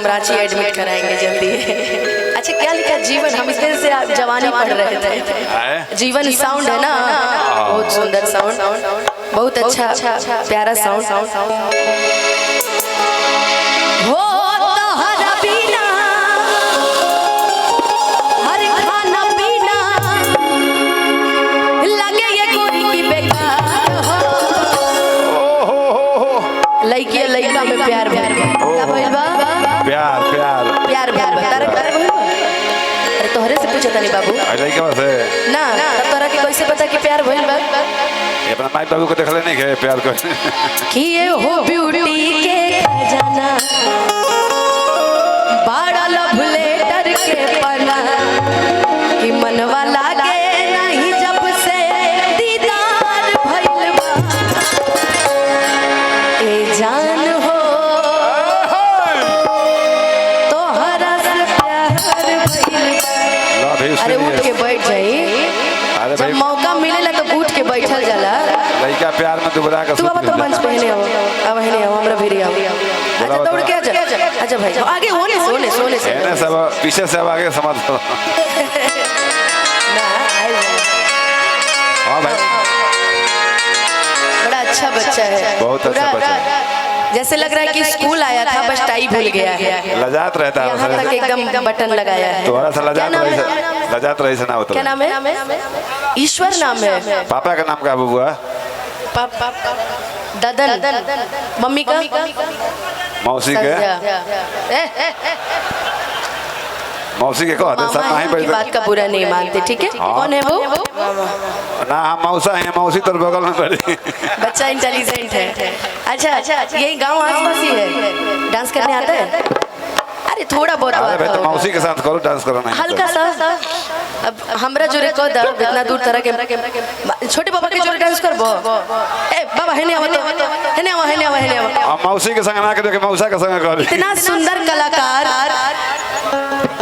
हम रांची एडमिट कराएंगे जल्दी। अच्छा क्या लिखा जीवन, हम इससे जवानी पढ़ रहे थे। जीवन साउंड है ना, बहुत सुंदर साउंड, बहुत अच्छा प्यारा साउंड। लइकिया लइका में प्यार प्यार क्या भइल बा? प्यार प्यार प्यार प्यार तारे प्यार भइल। अरे तोहरे से पूछत नहीं बाबू लइका से ना, तब तोरा के कैसे पता कि प्यार भइल बा? ये अपना माई बाबू को देखले नहीं है प्यार को कि ये हो ब्यूटी के खजाना, बड़ा लव लेटर के पना, कि मनवा लागे नहीं जब से दीदार भइल बा। ए जान हो तोहरा से प्यार भइल। अरे उठ के बैठ जाई, जब मौका मिलेला तो उठ के बैठल जाला। लइका प्यार में दुबरा का तू अब तो मंच पे नहीं आओ, अब नहीं आओ, हमरा भिरी आओ। अच्छा दौड़ के आजा, अच्छा भाई आगे होने सोने सोने से ना सब पीछे से अब आगे समझ लो। ना हां भाई बड़ा अच्छा बच्चा है, बहुत अच्छा बच्चा है। जैसे लग रहा है कि स्कूल आया था बस टाई भूल गया है। लजात रहता है, यहाँ तक एकदम बटन लगाया है। थोड़ा सा लजात रही से ना होता। क्या नाम है? ईश्वर नाम है। पापा का नाम क्या बुआ? ददन। मम्मी का? मौसी के? मौसी के कहो सब नहीं की बात का बुरा नहीं मानते, ठीक है? कौन है वो? ना हम मौसा है, मौसी तो बगल में पड़ी। बच्चा इंटेलिजेंट है। अच्छा यही गांव आसपास ही है। डांस करने आता है? अरे थोड़ा बहुत अरे तो मौसी के साथ करो, डांस करो ना हल्का सा। अब हमरा जो रिकॉर्ड है इतना दूर तरह के छोटे बाबा के जोरे डांस करबो। ए बाबा हेने आवा तो हेने आवा। हम मौसी के संग ना करे के मौसा के संग कर। इतना सुंदर कलाकार।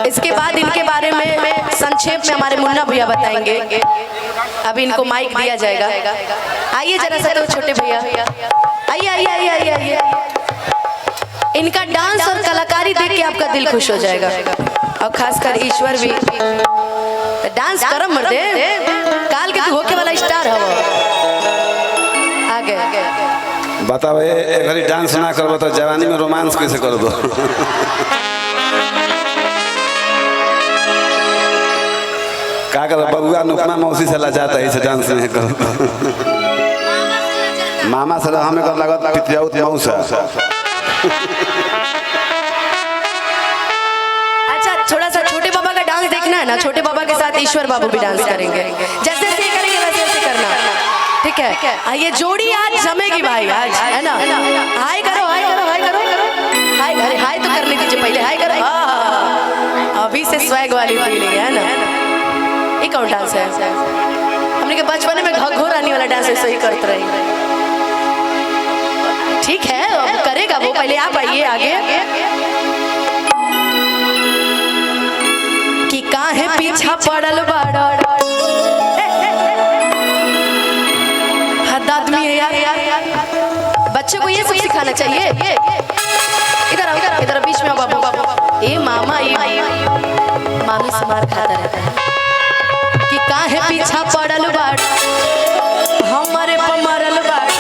इसके बाद इनके बारे में संक्षेप में हमारे मुन्ना भैया बताएंगे। अभी इनको माइक दिया जाएगा। आइए जरा सा तो छोटे भैया, आइए। इनका डांस और कलाकारी देख के आपका दिल खुश हो जाएगा, और खासकर ईश्वर भी। डांस करम मर्दे, काल के तू होके वाला स्टार हो। आगे बताओ एक घड़ी डांस ना करबो तो जवानी में रोमांस कैसे करबो? का कर बबुआ नुकमा मौसी से लजाता है, इसे डांस नहीं करो। मामा से हमें कर लागत पितियाउत मौसा। अच्छा थोड़ा सा छोटे बाबा का डांस देखना है ना, छोटे बाबा के साथ ईश्वर बाबू भी डांस करेंगे। जैसे करेंगे वैसे करना, ठीक है? आइए जोड़ी आज जमेगी भाई, आज है ना? हाय करो। अरे हाय तो करने दीजिए पहले, हाय करो। अभी से स्वैग वाली फीलिंग है ना। ये कौन डांस है? हमने के बचपन में घोरानी वाला डांस ऐसे ही करते रहे। ठीक है अब करेगा वो, पहले आप आइए आगे। कि काहे पीछा पड़ल बाड़ा, हद आदमी है यार। बच्चे को ये सब सिखाना चाहिए। इधर आओ, इधर बीच में बाबू। ए मामा, ये मामी से मार खाता रहता है। कि काहे पीछा पड़ल बाड़ा, हमारे पमरल बाड़ा।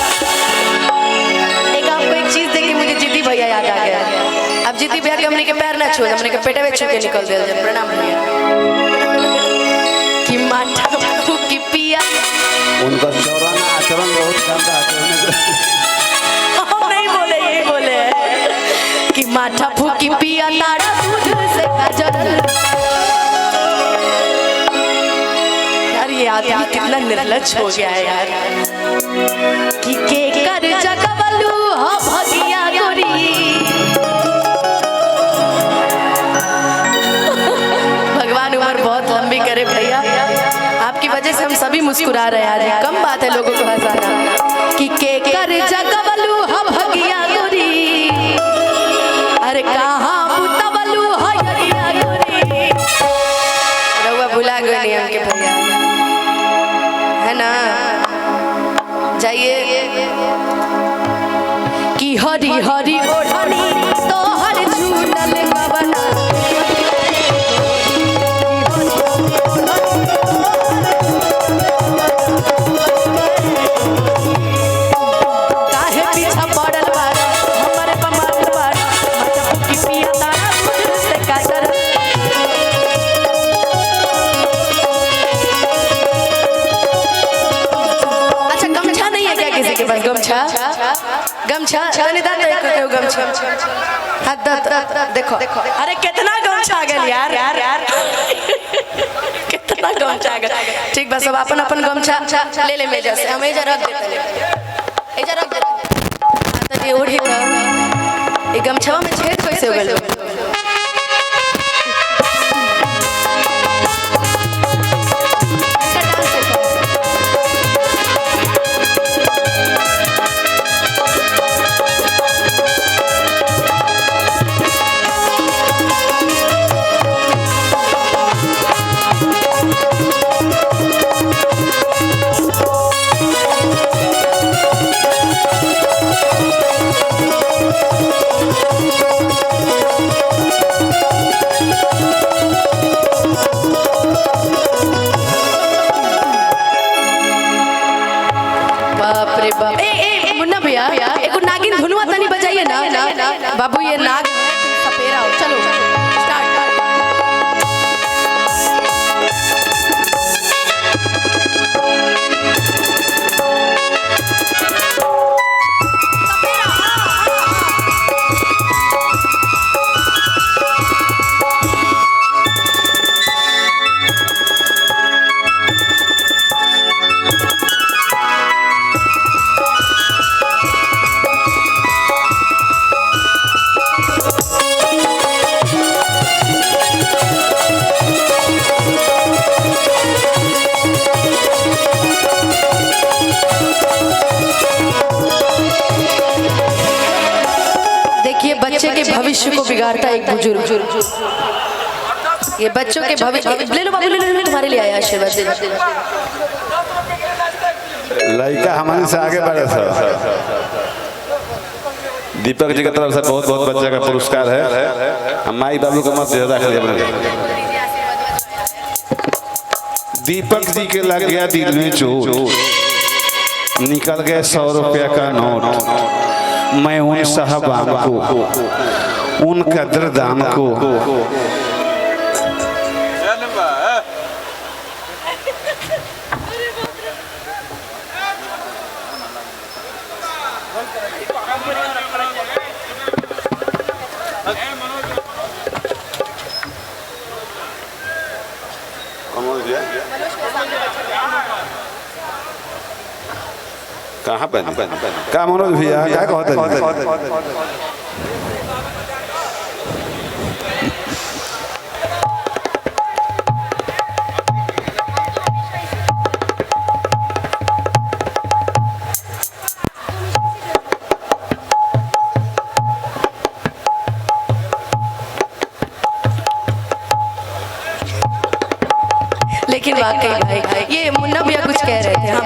एक आपको एक चीज देखी मुझे जिद्दी भैया याद आ गया। अब जिद्दी भैया के हमने के पैर ना छू, हमने के पेटे में छू के निकल दिया। प्रणाम भैया। कि माथा फूकी पिया, उनका चौराना आचरण बहुत गंदा है। नहीं बोले, ये बोले कि माथा फूकी पिया तारा दूध से काजल। ये आदमी कितना निर्लज हो गया है यार। कि के कर जगवलू हो भगिया गोरी, भगवान उम्र बहुत लंबी करे भैया। आपकी वजह से हम सभी मुस्कुरा रहे हैं। आज कम बात है लोगों को हंसाना। कि के कर जगवलू हो भगिया गोरी, अरे कहाँ बुतवलू हो भगिया गोरी। रउआ भुला गए हमके भैया, है ना? जाइए। कि हरी हरी ओढ़नी तो हर झूलल गमछा तनी दा तो गमछा हाथ दा देखो अरे कितना गमछा आ गया यार कितना गमछा आ गया। ठीक बस अब अपन अपन गमछा ले ले मेजा से हम एजा रख देते एजा रख देते आता ये ओढ़ी का ये गमछवा में छेद कैसे हो गइल। मुन्ना भैया एक नागिन धुनुआ तनी बजाइए ना बाबू ये नाग सपेरा हो। चलो स्टार्ट। बच्चे के भविष्य को बिगाड़ता एक बुजुर्ग। ये बच्चों के भविष्य ले लो बाबू ले लो तुम्हारे लिए आया आशीर्वाद दे। लड़का हमारे से आगे बढ़े सर। दीपक जी की तरफ से बहुत बहुत बच्चे का पुरस्कार है। हम माई बाबू का मत ज्यादा करिए। दीपक जी के लग गया दिल में चोट, निकल गया 100 रुपया का नोट। मैं उन साहबान को उन कदरदान को कहाँ पे का मनोज भैया क्या कहते हैं। लेकिन वाकई भाई ये मुन्ना भैया कुछ कह रहे थे। हाँ